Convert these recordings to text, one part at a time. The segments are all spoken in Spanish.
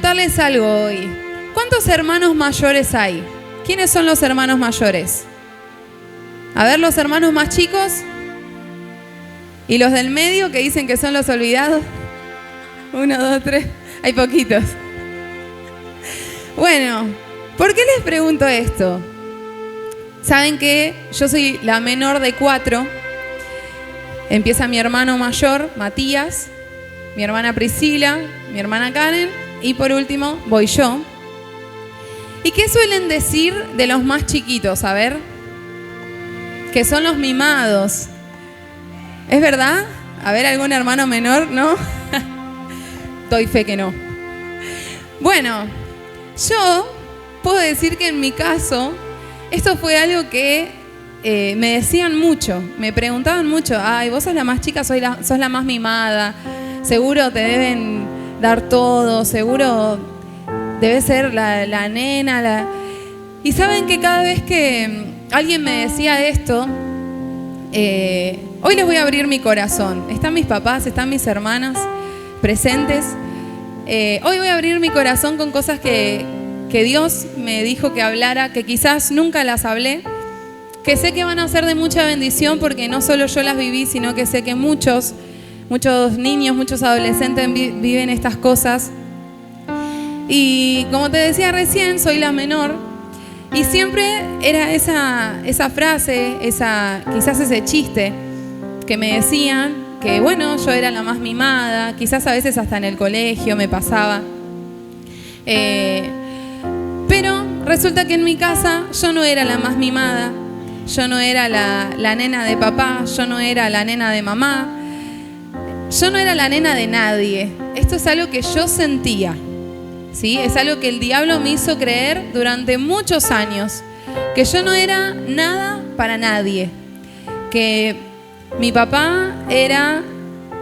preguntarles algo hoy. ¿Cuántos hermanos mayores hay? ¿Quiénes son los hermanos mayores? A ver, los hermanos más chicos. ¿Y los del medio que dicen que son los olvidados? 1, 2, 3. Hay poquitos. Bueno, ¿por qué les pregunto esto? Saben que yo soy la menor de 4. Empieza mi hermano mayor, Matías, mi hermana Priscila, mi hermana Karen y por último voy yo. ¿Y qué suelen decir de los más chiquitos? A ver, que son los mimados. ¿Es verdad? A ver, ¿algún hermano menor? ¿No? Doy fe que no. Bueno, yo puedo decir que en mi caso, esto fue algo que me decían mucho, me preguntaban mucho. Ay, vos sos la más chica, sos la más mimada, seguro te deben dar todo, seguro debe ser la nena. Y saben que cada vez que alguien me decía esto, hoy les voy a abrir mi corazón. Están mis papás, están mis hermanas presentes. Hoy voy a abrir mi corazón con cosas que Dios me dijo que hablara, que quizás nunca las hablé, que sé que van a ser de mucha bendición porque no solo yo las viví, sino que sé que muchos niños, muchos adolescentes viven estas cosas. Y como te decía recién, soy la menor y siempre era esa frase, quizás ese chiste que me decían, que bueno, yo era la más mimada, quizás a veces hasta en el colegio me pasaba. Pero resulta que en mi casa yo no era la más mimada, yo no era la nena de papá, yo no era la nena de mamá, yo no era la nena de nadie. Esto es algo que yo sentía, ¿sí? Es algo que el diablo me hizo creer durante muchos años, que yo no era nada para nadie, que mi papá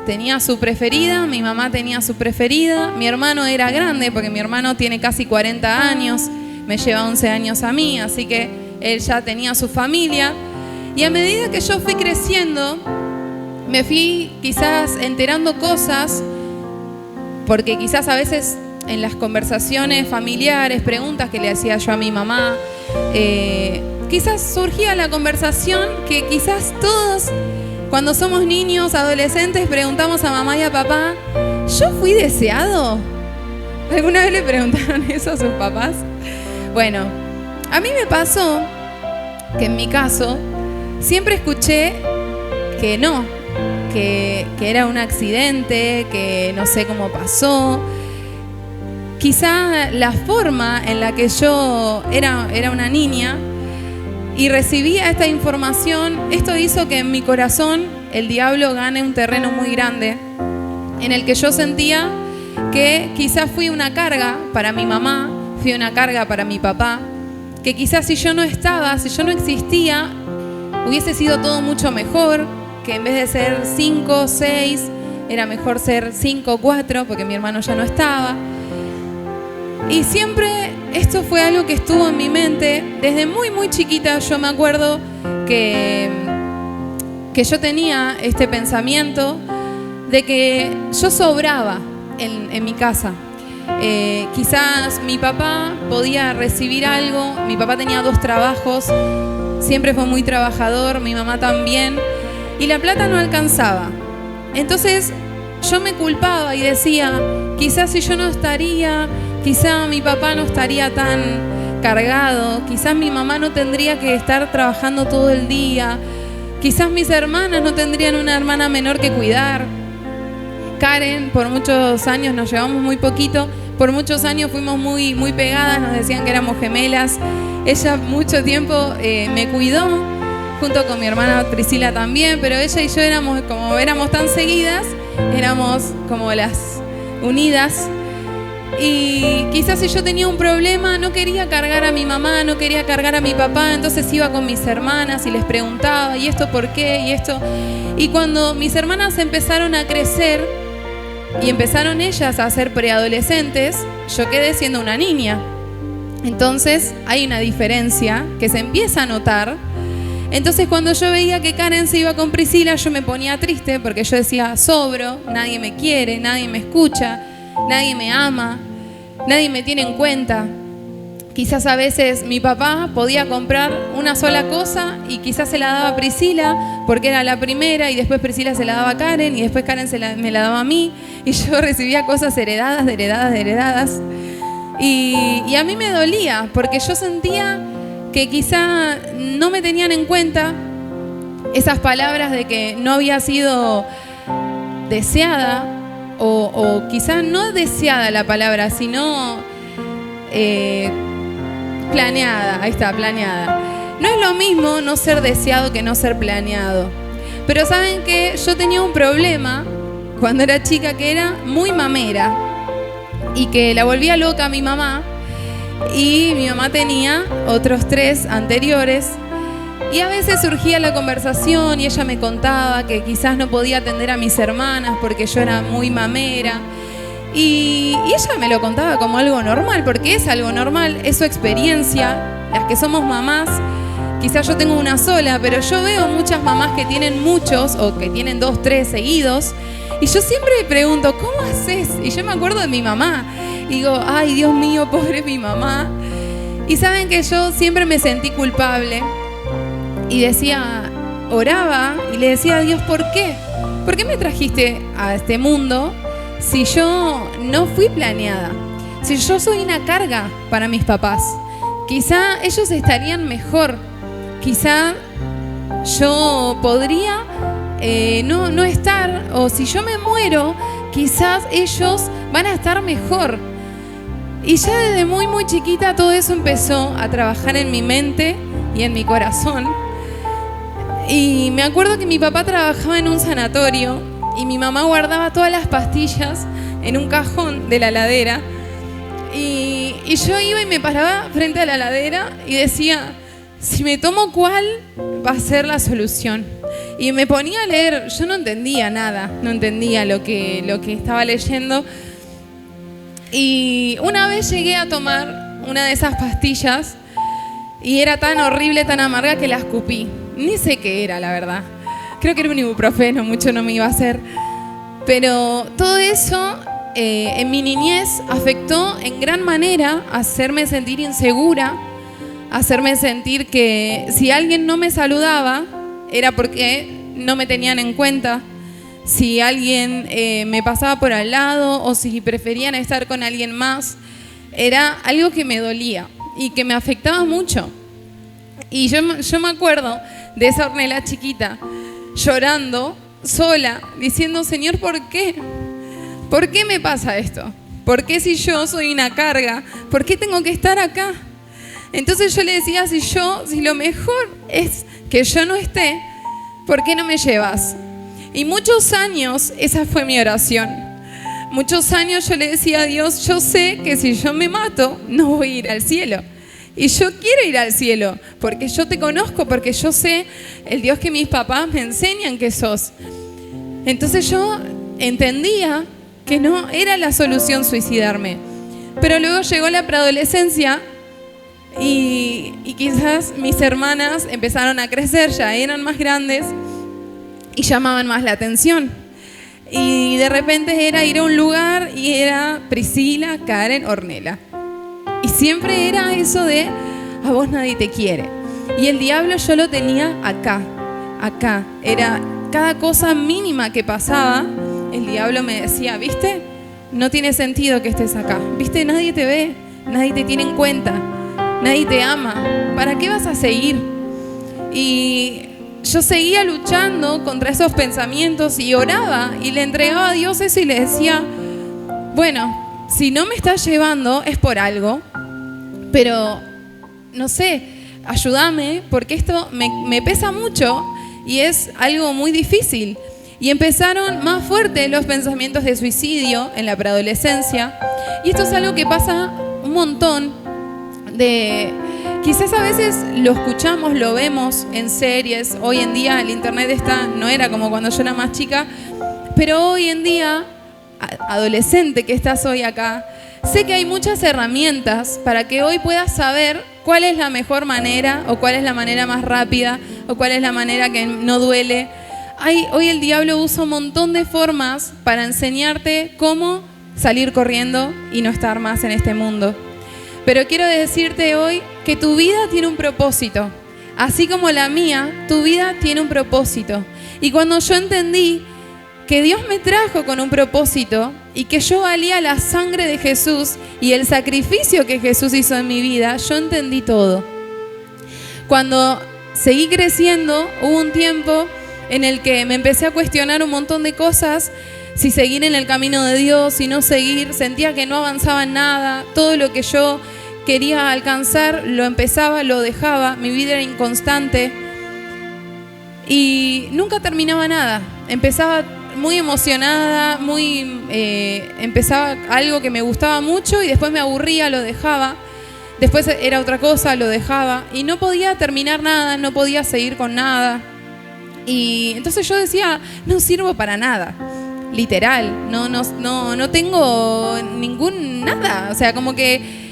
tenía su preferida, mi mamá tenía su preferida, mi hermano era grande porque mi hermano tiene casi 40 años, me lleva 11 años a mí, así que él ya tenía su familia. Y a medida que yo fui creciendo, me fui quizás enterando cosas, porque quizás a veces en las conversaciones familiares, preguntas que le hacía yo a mi mamá, quizás surgía la conversación que quizás todos, cuando somos niños, adolescentes, preguntamos a mamá y a papá, ¿yo fui deseado? ¿Alguna vez le preguntaron eso a sus papás? Bueno, a mí me pasó que en mi caso siempre escuché que no, que era un accidente, que no sé cómo pasó. Quizá la forma en la que yo era una niña y recibía esta información, esto hizo que en mi corazón el diablo gane un terreno muy grande, en el que yo sentía que quizás fui una carga para mi mamá, fui una carga para mi papá, que quizás si yo no estaba, si yo no existía, hubiese sido todo mucho mejor, que en vez de ser 5, 6, era mejor ser 5, 4, porque mi hermano ya no estaba. Y siempre esto fue algo que estuvo en mi mente. Desde muy, muy chiquita yo me acuerdo que yo tenía este pensamiento de que yo sobraba en mi casa. Quizás mi papá podía recibir algo. Mi papá tenía 2 trabajos, siempre fue muy trabajador, mi mamá también, y la plata no alcanzaba. Entonces yo me culpaba y decía, quizás si yo no estaría, quizá mi papá no estaría tan cargado, quizás mi mamá no tendría que estar trabajando todo el día, quizás mis hermanas no tendrían una hermana menor que cuidar. Karen, por muchos años, nos llevamos muy poquito, por muchos años fuimos muy, muy pegadas, nos decían que éramos gemelas. Ella mucho tiempo me cuidó, junto con mi hermana Priscila también, pero ella y yo éramos tan seguidas, éramos como las unidas. Y quizás si yo tenía un problema, no quería cargar a mi mamá, no quería cargar a mi papá, entonces iba con mis hermanas y les preguntaba, ¿y esto por qué? ¿Y esto? Y cuando mis hermanas empezaron a crecer y empezaron ellas a ser preadolescentes, yo quedé siendo una niña. Entonces hay una diferencia que se empieza a notar. Entonces cuando yo veía que Karen se iba con Priscila, yo me ponía triste porque yo decía, sobro, nadie me quiere, nadie me escucha, nadie me ama. nadie me tiene en cuenta. Quizás a veces mi papá podía comprar una sola cosa y quizás se la daba a Priscila porque era la primera, y después Priscila se la daba a Karen, y después Karen me la daba a mí, y yo recibía cosas heredadas. Y a mí me dolía porque yo sentía que quizá no me tenían en cuenta. Esas palabras de que no había sido deseada, o quizá no deseada la palabra, sino planeada. Ahí está, planeada. No es lo mismo no ser deseado que no ser planeado. Pero saben que yo tenía un problema cuando era chica, que era muy mamera y que la volvía loca a mi mamá, y mi mamá tenía otros 3 anteriores. Y a veces surgía la conversación y ella me contaba que quizás no podía atender a mis hermanas porque yo era muy mamera. Y ella me lo contaba como algo normal, porque es algo normal, es su experiencia. Las que somos mamás, quizás yo tengo una sola, pero yo veo muchas mamás que tienen muchos, o que tienen 2, 3 seguidos. Y yo siempre me pregunto, ¿cómo haces? Y yo me acuerdo de mi mamá. Y digo, ay, Dios mío, pobre mi mamá. Y saben que yo siempre me sentí culpable. Y decía, oraba y le decía a Dios, ¿por qué? ¿Por qué me trajiste a este mundo si yo no fui planeada? Si yo soy una carga para mis papás. Quizá ellos estarían mejor. Quizá yo podría no estar. O si yo me muero, quizás ellos van a estar mejor. Y ya desde muy, muy chiquita todo eso empezó a trabajar en mi mente y en mi corazón. Y me acuerdo que mi papá trabajaba en un sanatorio y mi mamá guardaba todas las pastillas en un cajón de la heladera. Y yo iba y me paraba frente a la heladera y decía, si me tomo cuál, va a ser la solución. Y me ponía a leer. Yo no entendía nada, no entendía lo que estaba leyendo. Y una vez llegué a tomar una de esas pastillas y era tan horrible, tan amarga, que la escupí. Ni sé qué era, la verdad. Creo que era un ibuprofeno, mucho no me iba a hacer. Pero todo eso en mi niñez afectó en gran manera a hacerme sentir insegura, a hacerme sentir que si alguien no me saludaba era porque no me tenían en cuenta. Si alguien me pasaba por al lado, o si preferían estar con alguien más, era algo que me dolía y que me afectaba mucho. Y yo me acuerdo de esa Ornella chiquita, llorando, sola, diciendo, Señor, ¿por qué? ¿Por qué me pasa esto? ¿Por qué si yo soy una carga? ¿Por qué tengo que estar acá? Entonces yo le decía, si lo mejor es que yo no esté, ¿por qué no me llevas? Y muchos años esa fue mi oración. Muchos años yo le decía a Dios, yo sé que si yo me mato, no voy a ir al cielo. Y yo quiero ir al cielo, porque yo te conozco, porque yo sé el Dios que mis papás me enseñan que sos. Entonces yo entendía que no era la solución suicidarme. Pero luego llegó la preadolescencia y quizás mis hermanas empezaron a crecer, ya eran más grandes y llamaban más la atención. Y de repente era ir a un lugar y era Priscila, Karen, Ornella. Y siempre era eso de, a vos nadie te quiere. Y el diablo yo lo tenía acá. Era cada cosa mínima que pasaba, el diablo me decía, ¿viste? No tiene sentido que estés acá. ¿Viste? Nadie te ve, nadie te tiene en cuenta, nadie te ama. ¿Para qué vas a seguir? Y yo seguía luchando contra esos pensamientos y oraba y le entregaba a Dios eso y le decía, bueno, si no me estás llevando es por algo, pero no sé, ayúdame porque esto me pesa mucho y es algo muy difícil. Y empezaron más fuertes los pensamientos de suicidio en la preadolescencia. Y esto es algo que pasa un montón. Quizás a veces lo escuchamos, lo vemos en series. Hoy en día el internet no era como cuando yo era más chica. Pero hoy en día, adolescente que estás hoy acá, sé que hay muchas herramientas para que hoy puedas saber cuál es la mejor manera, o cuál es la manera más rápida, o cuál es la manera que no duele. Hoy el diablo usa un montón de formas para enseñarte cómo salir corriendo y no estar más en este mundo. Pero quiero decirte hoy que tu vida tiene un propósito. Así como la mía, tu vida tiene un propósito. Y cuando yo entendí que Dios me trajo con un propósito y que yo valía la sangre de Jesús y el sacrificio que Jesús hizo en mi vida, yo entendí todo. Cuando seguí creciendo, hubo un tiempo en el que me empecé a cuestionar un montón de cosas, si seguir en el camino de Dios, si no seguir, sentía que no avanzaba en nada, todo lo que yo quería alcanzar lo empezaba, lo dejaba, mi vida era inconstante y nunca terminaba nada. Empezaba muy emocionada, empezaba algo que me gustaba mucho y después me aburría, lo dejaba. Después era otra cosa, lo dejaba y no podía terminar nada, no podía seguir con nada. Y entonces yo decía, no sirvo para nada, literal, no tengo ningún nada, o sea, como que...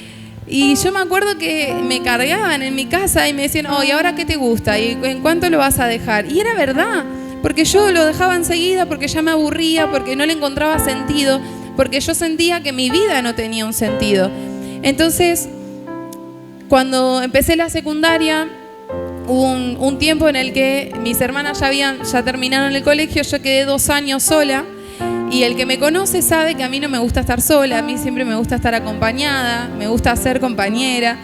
Y yo me acuerdo que me cargaban en mi casa y me decían, ¿y ahora qué te gusta? ¿Y en cuánto lo vas a dejar? Y era verdad, porque yo lo dejaba enseguida, porque ya me aburría, porque no le encontraba sentido, porque yo sentía que mi vida no tenía un sentido. Entonces, cuando empecé la secundaria, hubo un tiempo en el que mis hermanas ya terminaron el colegio, yo quedé 2 años sola. Y el que me conoce sabe que a mí no me gusta estar sola, a mí siempre me gusta estar acompañada, me gusta ser compañera.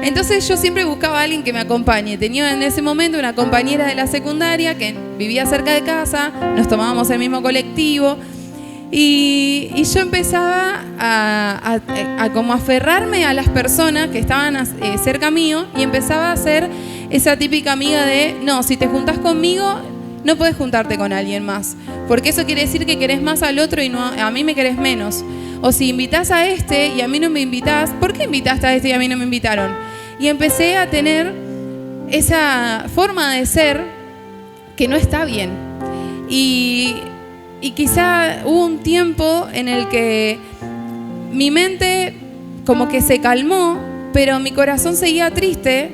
Entonces yo siempre buscaba a alguien que me acompañe. Tenía en ese momento una compañera de la secundaria que vivía cerca de casa, nos tomábamos el mismo colectivo y yo empezaba a como aferrarme a las personas que estaban cerca mío y empezaba a ser esa típica amiga de, no, si te juntás conmigo, no podés juntarte con alguien más, porque eso quiere decir que querés más al otro y no, a mí me querés menos. O si invitás a este y a mí no me invitás, ¿por qué invitaste a este y a mí no me invitaron? Y empecé a tener esa forma de ser que no está bien. Y quizá hubo un tiempo en el que mi mente como que se calmó, pero mi corazón seguía triste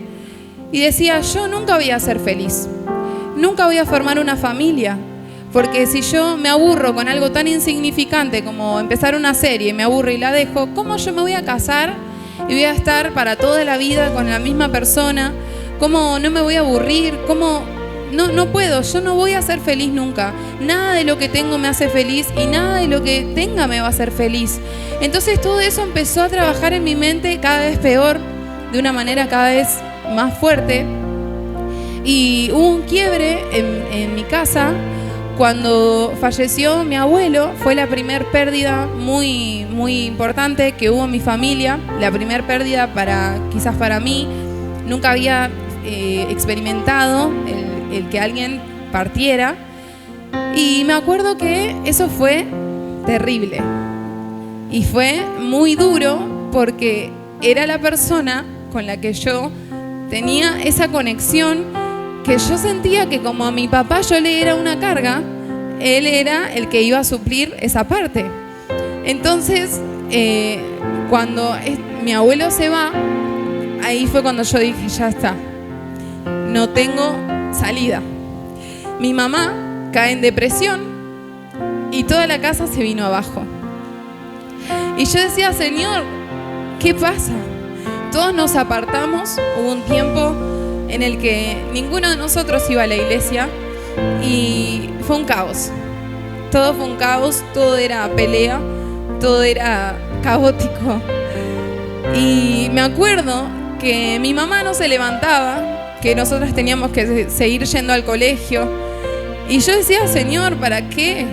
y decía, yo nunca voy a ser feliz. Nunca voy a formar una familia, porque si yo me aburro con algo tan insignificante como empezar una serie, me aburro y la dejo, ¿cómo yo me voy a casar y voy a estar para toda la vida con la misma persona? ¿Cómo no me voy a aburrir? ¿Cómo? No puedo, yo no voy a ser feliz nunca. Nada de lo que tengo me hace feliz y nada de lo que tenga me va a hacer feliz. Entonces todo eso empezó a trabajar en mi mente cada vez peor, de una manera cada vez más fuerte. Y hubo un quiebre en mi casa cuando falleció mi abuelo. Fue la primer pérdida muy, muy importante que hubo en mi familia. La primer pérdida quizás para mí. Nunca había experimentado el que alguien partiera. Y me acuerdo que eso fue terrible. Y fue muy duro porque era la persona con la que yo tenía esa conexión, que yo sentía que como a mi papá yo le era una carga, él era el que iba a suplir esa parte. Entonces, cuando mi abuelo se va, ahí fue cuando yo dije, ya está, no tengo salida. Mi mamá cae en depresión y toda la casa se vino abajo. Y yo decía, Señor, ¿qué pasa? Todos nos apartamos, hubo un tiempo en el que ninguno de nosotros iba a la iglesia y fue un caos. Todo fue un caos, todo era pelea, todo era caótico. Y me acuerdo que mi mamá no se levantaba, que nosotras teníamos que seguir yendo al colegio. Y yo decía, Señor, ¿para qué?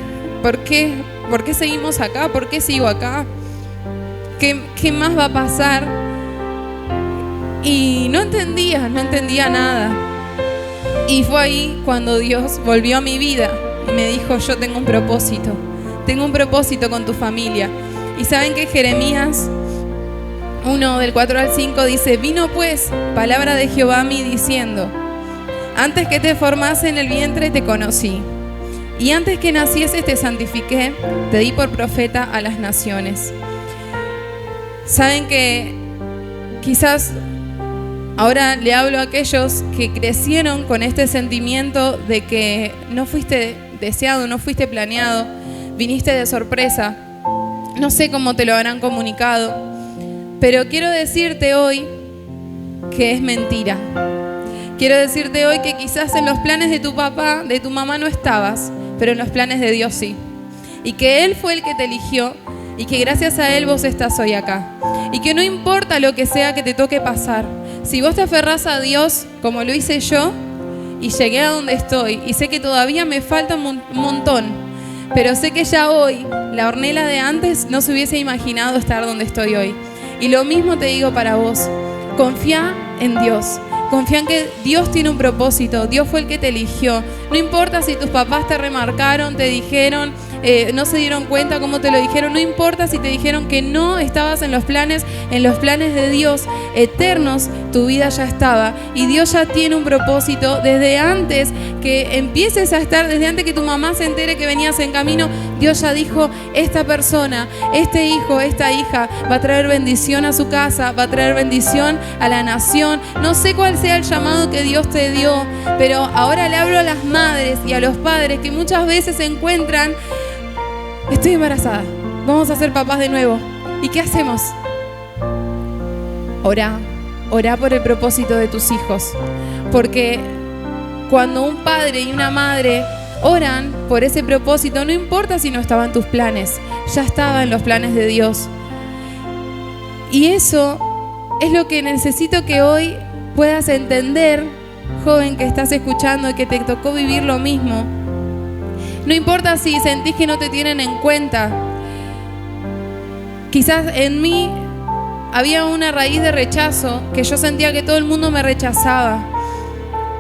¿Por qué? ¿Por qué seguimos acá? ¿Por qué sigo acá? ¿Qué más va a pasar? Y no entendía nada. Y fue ahí cuando Dios volvió a mi vida y me dijo, yo tengo un propósito con tu familia. Y saben que Jeremías 1 del 4 al 5 dice, vino pues palabra de Jehová a mí diciendo, antes que te formase en el vientre te conocí, y antes que nacieses te santifiqué, te di por profeta a las naciones. Saben que quizás ahora le hablo a aquellos que crecieron con este sentimiento de que no fuiste deseado, no fuiste planeado, viniste de sorpresa. No sé cómo te lo habrán comunicado, pero quiero decirte hoy que es mentira. Quiero decirte hoy que quizás en los planes de tu papá, de tu mamá no estabas, pero en los planes de Dios sí. Y que Él fue el que te eligió y que gracias a Él vos estás hoy acá. Y que no importa lo que sea que te toque pasar, si vos te aferrás a Dios como lo hice yo y llegué a donde estoy y sé que todavía me falta un montón, pero sé que ya hoy, la Ornella de antes no se hubiese imaginado estar donde estoy hoy. Y lo mismo te digo para vos, confía en Dios. Confía en que Dios tiene un propósito, Dios fue el que te eligió. No importa si tus papás te remarcaron, te dijeron, no se dieron cuenta cómo te lo dijeron, no importa si te dijeron que no estabas en los planes de Dios eternos, tu vida ya estaba. Y Dios ya tiene un propósito desde antes que empieces a estar, desde antes que tu mamá se entere que venías en camino. Dios ya dijo, esta persona, este hijo, esta hija va a traer bendición a su casa, va a traer bendición a la nación. No sé cuál sea el llamado que Dios te dio, pero ahora le hablo a las madres y a los padres que muchas veces se encuentran, estoy embarazada, vamos a ser papás de nuevo. ¿Y qué hacemos? Orá por el propósito de tus hijos, porque cuando un padre y una madre oran por ese propósito, no importa si no estaba en tus planes, ya estaba en los planes de Dios. Y eso es lo que necesito que hoy puedas entender, joven que estás escuchando y que te tocó vivir lo mismo. No importa si sentís que no te tienen en cuenta. Quizás en mí había una raíz de rechazo, que yo sentía que todo el mundo me rechazaba.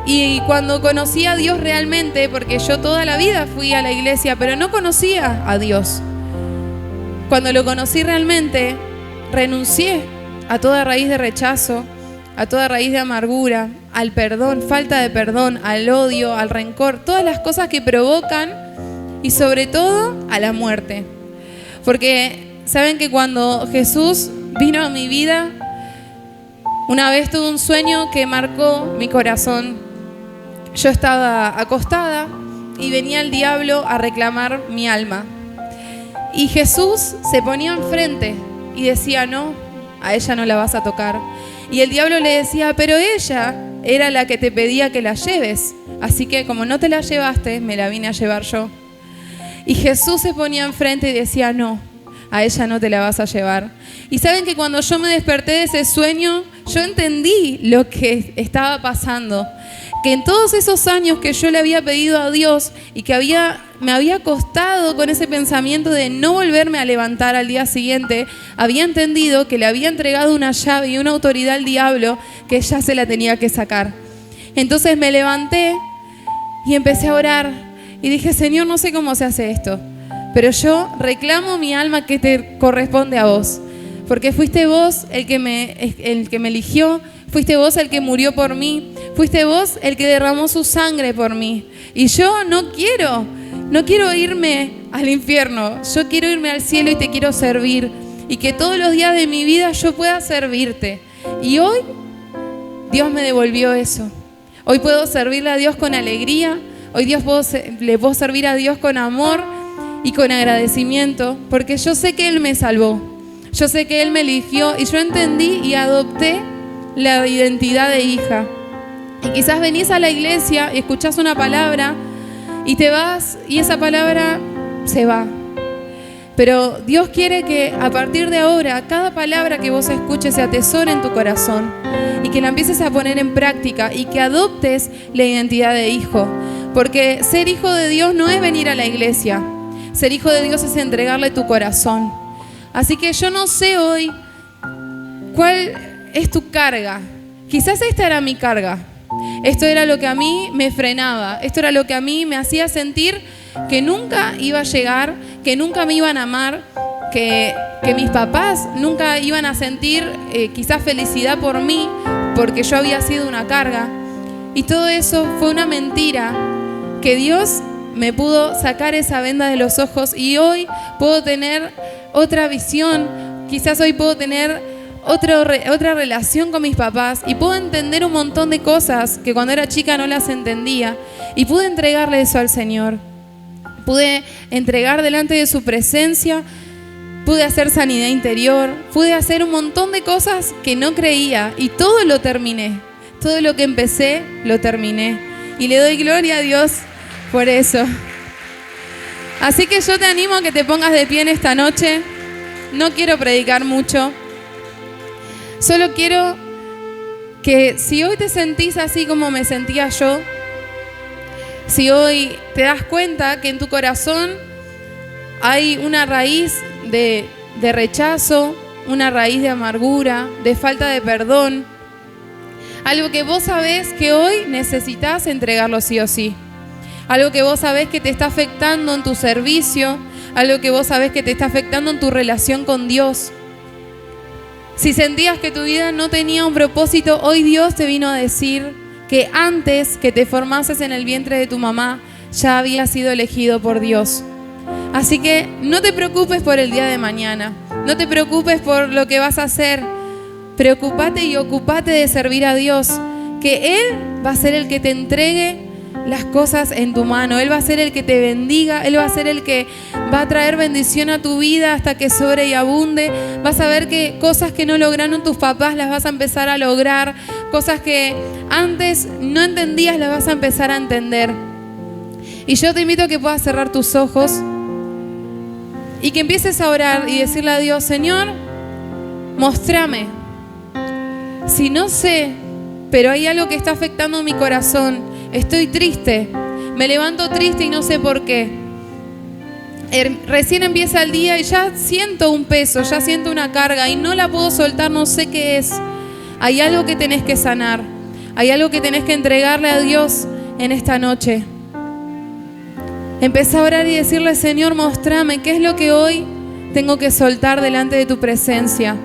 Y cuando conocí a Dios realmente, porque yo toda la vida fui a la iglesia, pero no conocía a Dios. Cuando lo conocí realmente, renuncié a toda raíz de rechazo, a toda raíz de amargura, al perdón, falta de perdón, al odio, al rencor, todas las cosas que provocan y sobre todo a la muerte. Porque saben que cuando Jesús vino a mi vida, una vez tuve un sueño que marcó mi corazón. Yo estaba acostada y venía el diablo a reclamar mi alma. Y Jesús se ponía enfrente y decía, no, a ella no la vas a tocar. Y el diablo le decía, pero ella era la que te pedía que la lleves. Así que como no te la llevaste, me la vine a llevar yo. Y Jesús se ponía enfrente y decía, no, a ella no te la vas a llevar. Y saben que cuando yo me desperté de ese sueño, yo entendí lo que estaba pasando. Que en todos esos años que yo le había pedido a Dios y que me había costado con ese pensamiento de no volverme a levantar al día siguiente, había entendido que le había entregado una llave y una autoridad al diablo que ella se la tenía que sacar. Entonces me levanté y empecé a orar y dije, Señor, no sé cómo se hace esto, pero yo reclamo mi alma que te corresponde a vos, porque fuiste vos el que me eligió, fuiste vos el que murió por mí, fuiste vos el que derramó su sangre por mí. Y yo no quiero irme al infierno, yo quiero irme al cielo y te quiero servir. Y que todos los días de mi vida yo pueda servirte. Y hoy Dios me devolvió eso. Hoy puedo servirle a Dios con alegría, hoy le puedo servir a Dios con amor y con agradecimiento, porque yo sé que Él me salvó, yo sé que Él me eligió y yo entendí y adopté la identidad de hija. Y quizás venís a la iglesia y escuchás una palabra y te vas y esa palabra se va. Pero Dios quiere que a partir de ahora cada palabra que vos escuches se atesore en tu corazón y que la empieces a poner en práctica y que adoptes la identidad de hijo. Porque ser hijo de Dios no es venir a la iglesia. Ser hijo de Dios es entregarle tu corazón. Así que yo no sé hoy cuál es tu carga. Quizás esta era mi carga. Esto era lo que a mí me frenaba. Esto era lo que a mí me hacía sentir que nunca iba a llegar, que nunca me iban a amar, que mis papás nunca iban a sentir quizás felicidad por mí, porque yo había sido una carga. Y todo eso fue una mentira, que Dios me pudo sacar esa venda de los ojos y hoy puedo tener otra visión. Quizás hoy puedo tener otra relación con mis papás y puedo entender un montón de cosas que cuando era chica no las entendía y pude entregarle eso al Señor. Pude entregar delante de su presencia pude hacer sanidad interior, pude hacer un montón de cosas que no creía y todo lo terminé. Todo lo que empecé, lo terminé. Y le doy gloria a Dios por eso. Así que yo te animo a que te pongas de pie en esta noche. No quiero predicar mucho. Solo quiero que si hoy te sentís así como me sentía yo, si hoy te das cuenta que en tu corazón hay una raíz de rechazo, una raíz de amargura, de falta de perdón, algo que vos sabés que hoy necesitas entregarlo sí o sí, algo que vos sabés que te está afectando en tu servicio, algo que vos sabés que te está afectando en tu relación con Dios. Si sentías que tu vida no tenía un propósito, hoy Dios te vino a decir que antes que te formases en el vientre de tu mamá, ya habías sido elegido por Dios. Así que no te preocupes por el día de mañana, no te preocupes por lo que vas a hacer, preocúpate y ocúpate de servir a Dios, que Él va a ser el que te entregue las cosas en tu mano, Él va a ser el que te bendiga, Él va a ser el que va a traer bendición a tu vida hasta que sobre y abunde. Vas a ver que cosas que no lograron tus papás las vas a empezar a lograr, cosas que antes no entendías las vas a empezar a entender. Y yo te invito a que puedas cerrar tus ojos y que empieces a orar y decirle a Dios: Señor, mostrame. Si no sé, pero hay algo que está afectando mi corazón, estoy triste, me levanto triste y no sé por qué. Recién empieza el día y ya siento un peso, ya siento una carga y no la puedo soltar, no sé qué es. Hay algo que tenés que sanar, hay algo que tenés que entregarle a Dios en esta noche. Empezá a orar y decirle: Señor, mostrame qué es lo que hoy tengo que soltar delante de tu presencia.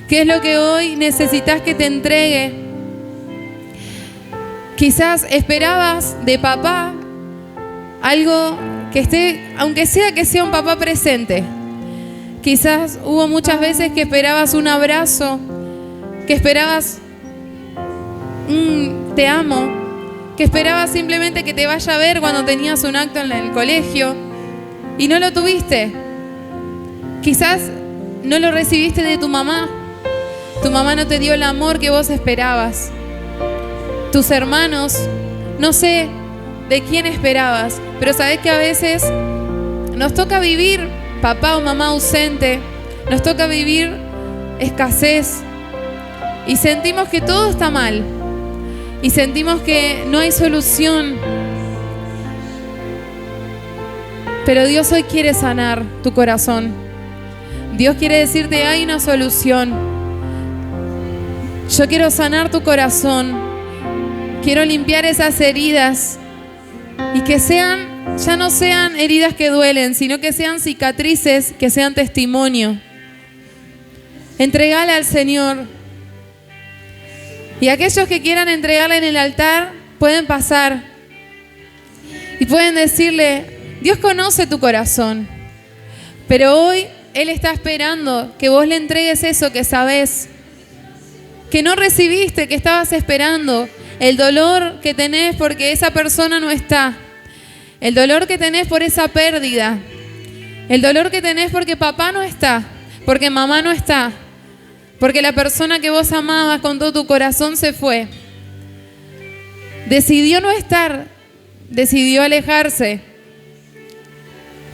¿Qué es lo que hoy necesitas que te entregue? Quizás esperabas de papá algo que esté, aunque sea que sea un papá presente. Quizás hubo muchas veces que esperabas un abrazo, que esperabas un te amo, que esperabas simplemente que te vaya a ver cuando tenías un acto en el colegio y no lo tuviste. Quizás no lo recibiste de tu mamá. Tu mamá no te dio el amor que vos esperabas. Tus hermanos, no sé de quién esperabas, pero sabés que a veces nos toca vivir papá o mamá ausente, nos toca vivir escasez y sentimos que todo está mal y sentimos que no hay solución. Pero Dios hoy quiere sanar tu corazón. Dios quiere decirte: hay una solución. Yo quiero sanar tu corazón. Quiero limpiar esas heridas y que sean, ya no sean heridas que duelen, sino que sean cicatrices, que sean testimonio. Entregale al Señor. Y aquellos que quieran entregarle en el altar pueden pasar y pueden decirle: Dios conoce tu corazón, pero hoy Él está esperando que vos le entregues eso que sabés, que no recibiste, que estabas esperando. El dolor que tenés porque esa persona no está. El dolor que tenés por esa pérdida. El dolor que tenés porque papá no está. Porque mamá no está. Porque la persona que vos amabas con todo tu corazón se fue. Decidió no estar. Decidió alejarse.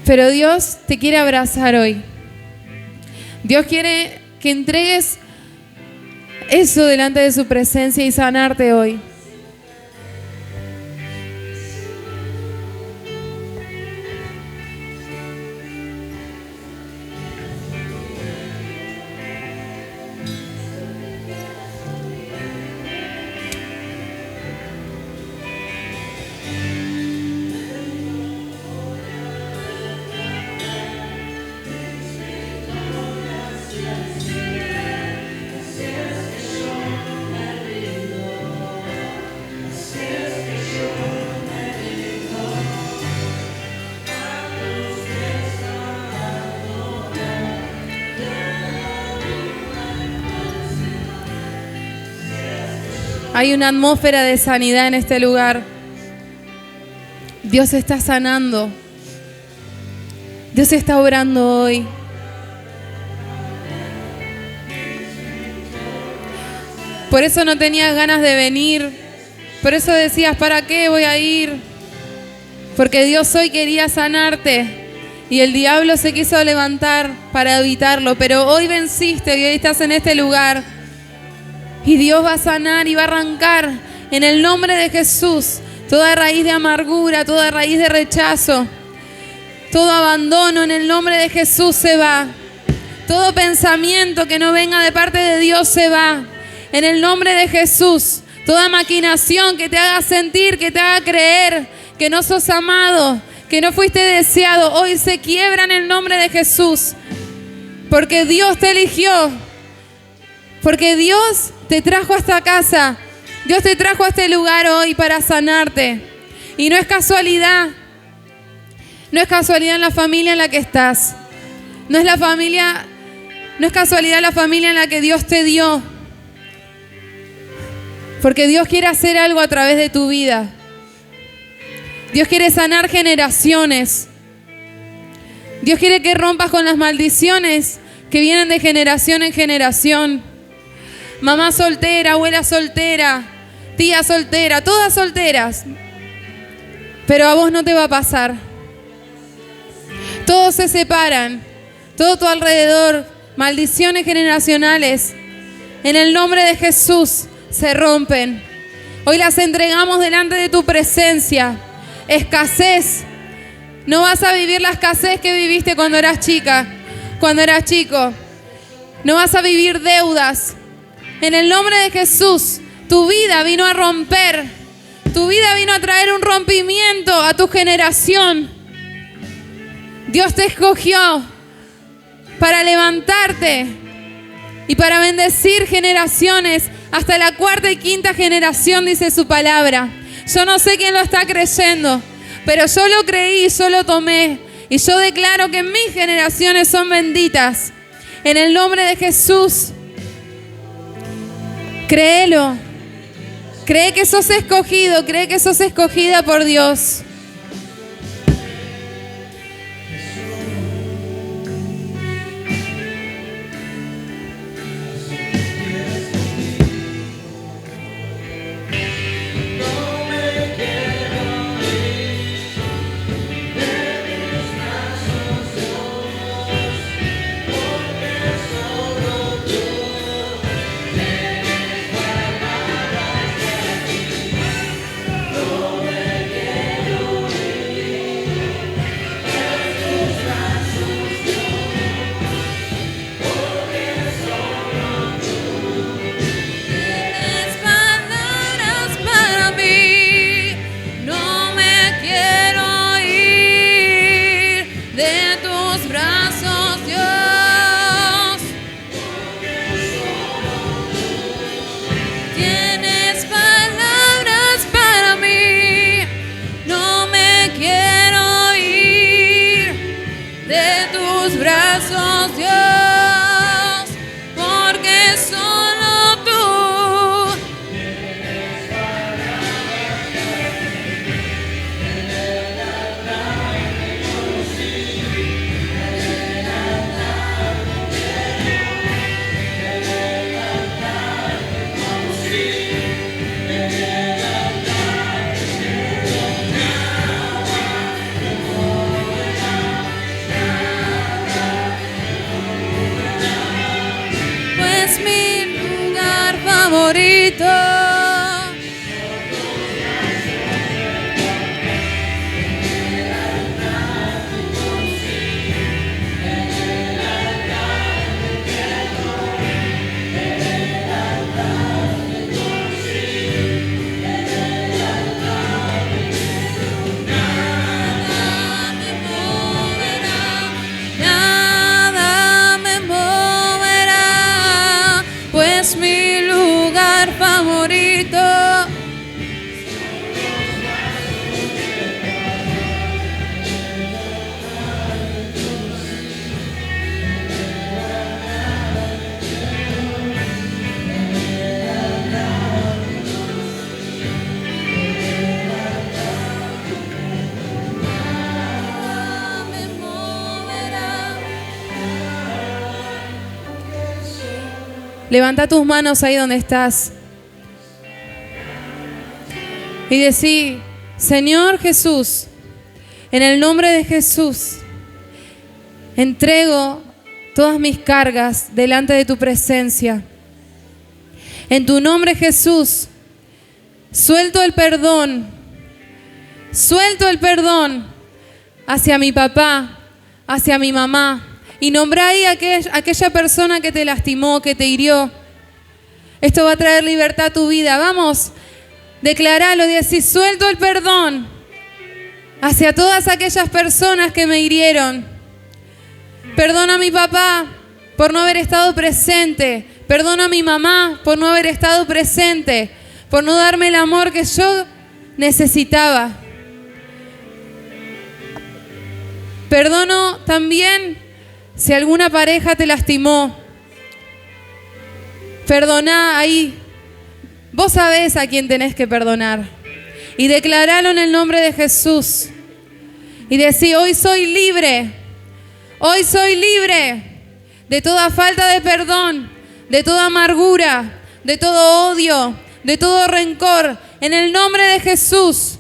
Pero Dios te quiere abrazar hoy. Dios quiere que entregues eso delante de su presencia y sanarte hoy. Hay una atmósfera de sanidad en este lugar. Dios está sanando. Dios está obrando hoy. Por eso no tenías ganas de venir. Por eso decías, ¿para qué voy a ir? Porque Dios hoy quería sanarte. Y el diablo se quiso levantar para evitarlo. Pero hoy venciste y hoy estás en este lugar. Y Dios va a sanar y va a arrancar en el nombre de Jesús toda raíz de amargura, toda raíz de rechazo, todo abandono en el nombre de Jesús se va. Todo pensamiento que no venga de parte de Dios se va. En el nombre de Jesús, toda maquinación que te haga sentir, que te haga creer que no sos amado, que no fuiste deseado, hoy se quiebra en el nombre de Jesús. Porque Dios te eligió. Porque Dios te trajo a esta casa. Dios te trajo a este lugar hoy para sanarte. Y no es casualidad. No es casualidad en la familia en la que estás. No es casualidad la familia en la que Dios te dio. Porque Dios quiere hacer algo a través de tu vida. Dios quiere sanar generaciones. Dios quiere que rompas con las maldiciones que vienen de generación en generación. Mamá soltera, abuela soltera, tía soltera, todas solteras. Pero a vos no te va a pasar. Todos se separan. Todo tu alrededor, maldiciones generacionales, en el nombre de Jesús se rompen. Hoy las entregamos delante de tu presencia. Escasez. No vas a vivir la escasez que viviste cuando eras chica, cuando eras chico. No vas a vivir deudas. En el nombre de Jesús, tu vida vino a romper. Tu vida vino a traer un rompimiento a tu generación. Dios te escogió para levantarte y para bendecir generaciones hasta la cuarta y quinta generación, dice su palabra. Yo no sé quién lo está creyendo, pero yo lo creí, yo lo tomé y yo declaro que mis generaciones son benditas. En el nombre de Jesús, créelo. Cree que sos escogido, cree que sos escogida por Dios. Favorito. Nada me moverá, pues mi lugar favorito. Levanta tus manos ahí donde estás. Y decí: Señor Jesús, en el nombre de Jesús, entrego todas mis cargas delante de tu presencia. En tu nombre, Jesús, suelto el perdón hacia mi papá, hacia mi mamá. Y nombrá ahí aquella persona que te lastimó, que te hirió. Esto va a traer libertad a tu vida. Vamos, declaralo, decir: suelto el perdón hacia todas aquellas personas que me hirieron. Perdona a mi papá por no haber estado presente. Perdona a mi mamá por no haber estado presente, por no darme el amor que yo necesitaba. Perdono también si alguna pareja te lastimó. Perdoná ahí. Vos sabés a quién tenés que perdonar. Y declaralo en el nombre de Jesús. Y decí: hoy soy libre. Hoy soy libre de toda falta de perdón, de toda amargura, de todo odio, de todo rencor. En el nombre de Jesús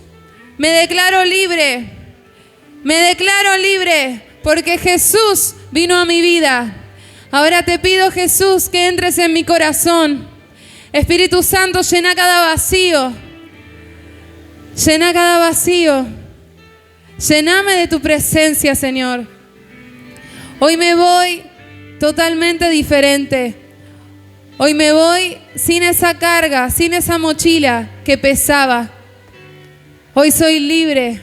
me declaro libre. Me declaro libre porque Jesús vino a mi vida. Ahora te pido, Jesús, que entres en mi corazón. Espíritu Santo, llena cada vacío. Llena cada vacío. Lléname de tu presencia, Señor. Hoy me voy totalmente diferente. Hoy me voy sin esa carga, sin esa mochila que pesaba. Hoy soy libre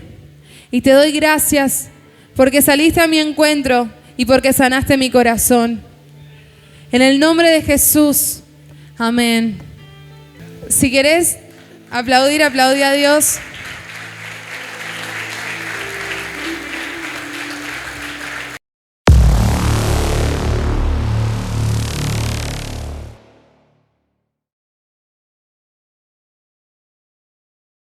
y te doy gracias porque saliste a mi encuentro y porque sanaste mi corazón. En el nombre de Jesús. Amén. Si querés aplaudir a Dios.